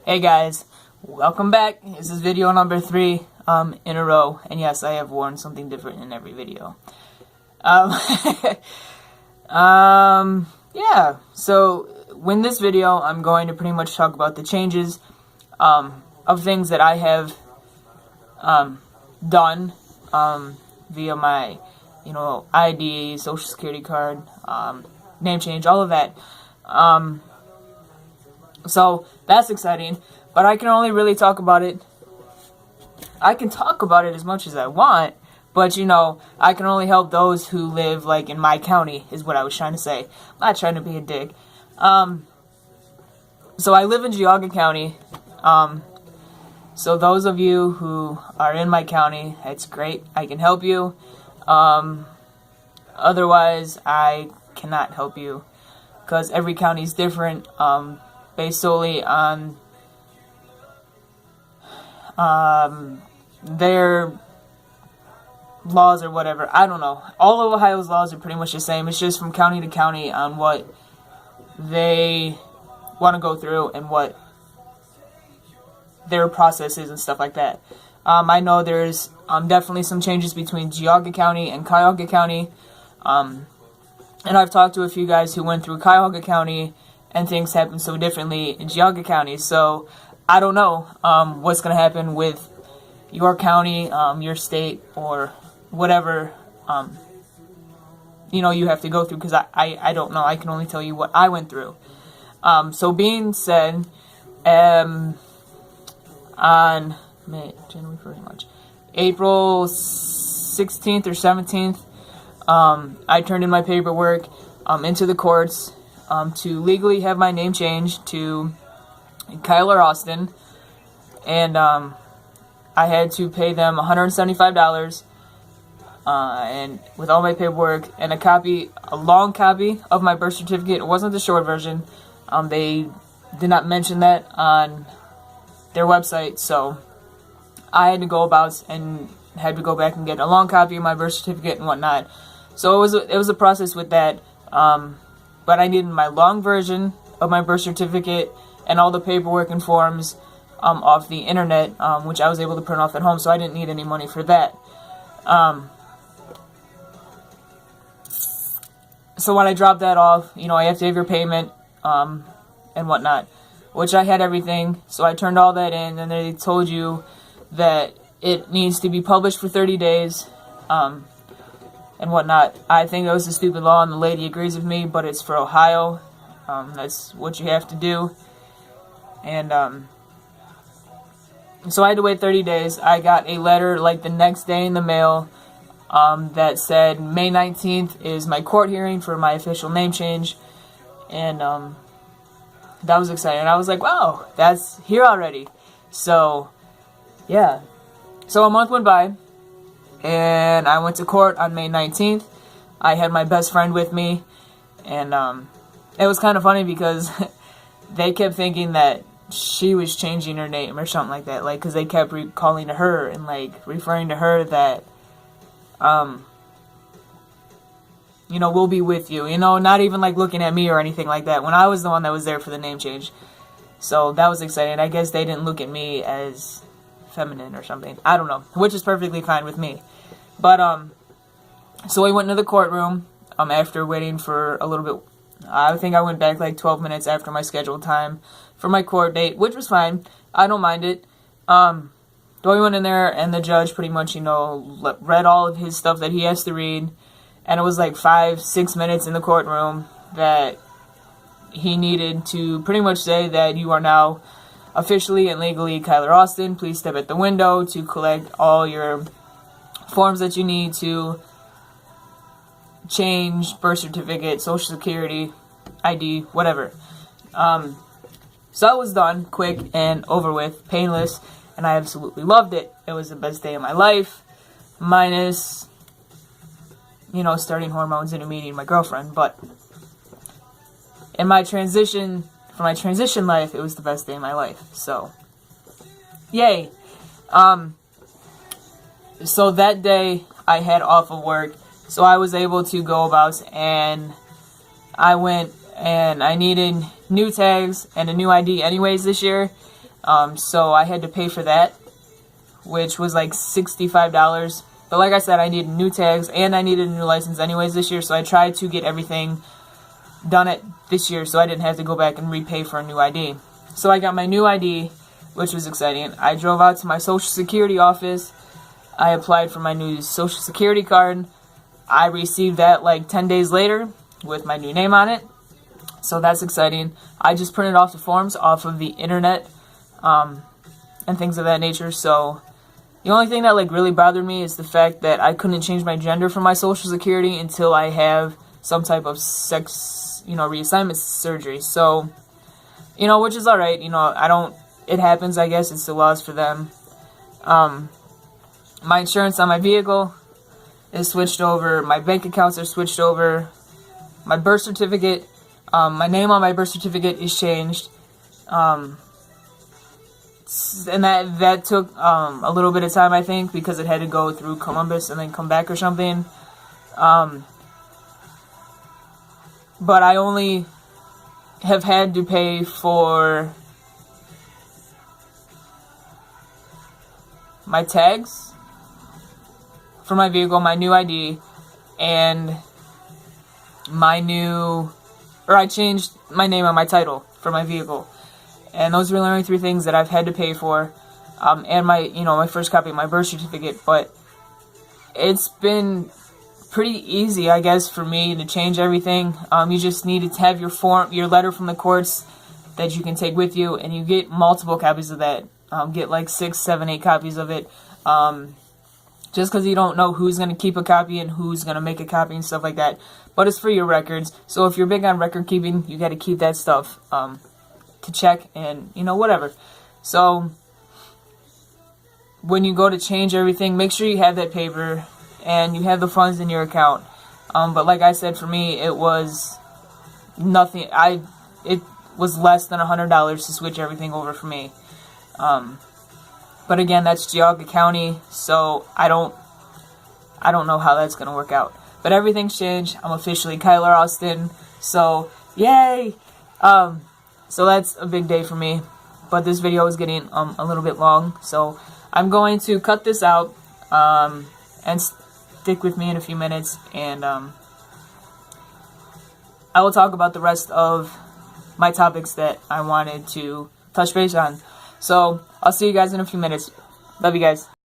Hey guys, welcome back. This is video number 3 in a row, and yes, I have worn something different in every video. Yeah, so in this video I'm going to pretty much talk about the changes of things that I have done via my ID, social security card, name change, all of that. So that's exciting, but I can only really talk about it. I can talk about it as much as I want, but I can only help those who live like in my county is what I was trying to say. I'm not trying to be a dick. So I live in Geauga County. So those of you who are in my county, it's great. I can help you. Otherwise, I cannot help you because every county is different. Based solely on their laws or whatever. I don't know. All of Ohio's laws are pretty much the same. It's just from county to county on what they want to go through and what their process is and stuff like that. I know there's definitely some changes between Geauga County and Cuyahoga County. And I've talked to a few guys who went through Cuyahoga County and things happen so differently in Geauga County. So I don't know what's going to happen with your county, your state, or whatever you have to go through, because I don't know. I can only tell you what I went through. So being said, on January 1st, March, April 16th or 17th, I turned in my paperwork into the courts to legally have my name changed to Kyler Austin, and I had to pay them $175, and with all my paperwork and a long copy of my birth certificate. It wasn't the short version. They did not mention that on their website, so I had to go about and had to go back and get a long copy of my birth certificate and whatnot. So it was a process with that. But I needed my long version of my birth certificate and all the paperwork and forms off the internet, which I was able to print off at home, so I didn't need any money for that. So when I dropped that off, I have to have your payment and whatnot, which I had everything, so I turned all that in, and they told you that it needs to be published for 30 days. And whatnot. I think that was a stupid law, and the lady agrees with me, but it's for Ohio. That's what you have to do. And so I had to wait 30 days. I got a letter like the next day in the mail that said May 19th is my court hearing for my official name change. And that was exciting. I was like, wow, that's here already. So, yeah. So a month went by, and I went to court on May 19th. I had my best friend with me, and it was kind of funny because they kept thinking that she was changing her name or something like that, because they kept calling to her and referring to her that we'll be with you, not even looking at me or anything like that, when I was the one that was there for the name change. So that was exciting. I guess they didn't look at me as feminine or something. I don't know, which is perfectly fine with me. But so I went into the courtroom after waiting for a little bit. I think I went back 12 minutes after my scheduled time for my court date, which was fine. I don't mind it. So I went in there, and the judge pretty much read all of his stuff that he has to read, and it was 5-6 minutes in the courtroom that he needed to pretty much say that you are now officially and legally Kyler Austin. Please step at the window to collect all your forms that you need to change birth certificate, social security, ID, whatever. So it was done, quick and over with, painless, and I absolutely loved it. It was the best day of my life, minus, starting hormones and meeting my girlfriend. But in my transition life, it was the best day of my life. So, yay. So that day I had off of work, so I was able to go about, and I went and I needed new tags and a new ID anyways this year. So I had to pay for that, which was like $65. But like I said, I needed new tags and I needed a new license anyways this year, so I tried to get everything done it this year so I didn't have to go back and repay for a new ID. So I got my new ID, which was exciting. I drove out to my Social Security office. I applied for my new Social Security card. I received that like 10 days later with my new name on it. So that's exciting. I just printed off the forms off of the internet and things of that nature. So the only thing that like really bothered me is the fact that I couldn't change my gender for my Social Security until I have some type of sex, reassignment surgery. So, which is alright, it happens, I guess, it's the laws for them. My insurance on my vehicle is switched over, my bank accounts are switched over, my birth certificate, my name on my birth certificate is changed, and that took a little bit of time, I think, because it had to go through Columbus and then come back or something. But I only have had to pay for my tags for my vehicle, my new ID, and I changed my name on my title for my vehicle. And those are the only 3 things that I've had to pay for, and my first copy of my birth certificate. But it's been pretty easy, I guess, for me to change everything. You just need to have your letter from the courts that you can take with you, and you get multiple copies of that. Get like 6, 7, 8 copies of it. Just because you don't know who's going to keep a copy and who's going to make a copy and stuff like that. But it's for your records. So if you're big on record keeping, you got to keep that stuff to check and, whatever. So when you go to change everything, make sure you have that paper and you have the funds in your account. But like I said, for me, it was nothing. It was less than $100 to switch everything over for me. But again, that's Geauga County, so I don't know how that's going to work out. But everything's changed. I'm officially Kyler Austin, so yay! So that's a big day for me. But this video is getting a little bit long, so I'm going to cut this out and stick with me in a few minutes, and I will talk about the rest of my topics that I wanted to touch base on. So I'll see you guys in a few minutes. Love you guys.